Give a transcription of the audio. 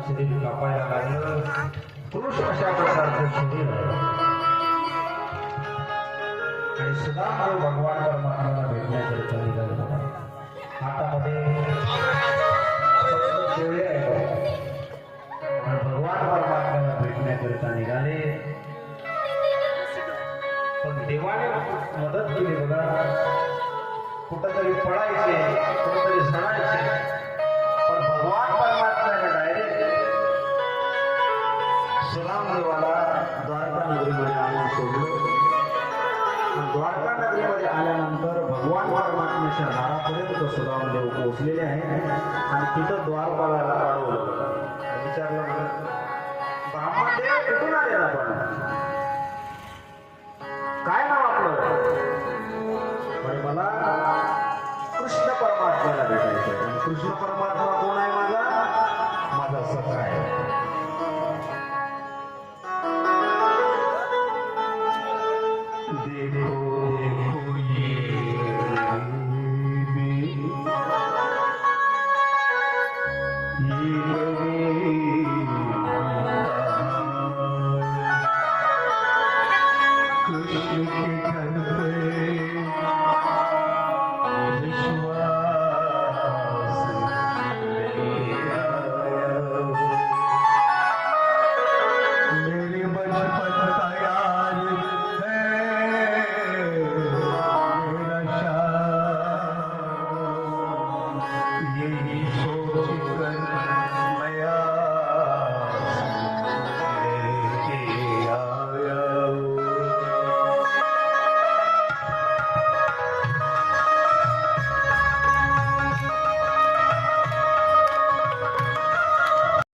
शरीर कापायला लागलं. पुरुष अशा प्रकारचं शरीर आणि सुदामदेव भगवान परमात्म्याला भेटण्याकरिता निघाले. हातामध्ये केवळे आहे आणि भगवान परमात्म्याला भेटण्याकरिता निघाले. पण देवाने मदत केली बघा. कुठंतरी पळायचे, कुठंतरी सणायचे, पण भगवान परमात्म्याने डायरेक्ट सुदामदेवाला द्वारका नगरीमध्ये आणून सोडलं. द्वारका नगरीमध्ये आल्यानंतर भगवान परमात्म्याच्या दारापर्यंत सुदामदेव पोहोचलेले आहेत आणि तिथं द्वारपालाला काढवलं. विचारलं ब्राह्मण देव कुठून आले आपण, काय नाव आपलं? पण मला कृष्ण परमात्म्याला भेटायचं. आणि कृष्ण परमात्मा कोण आहे? माझा सखा आहे. देखो देखो ये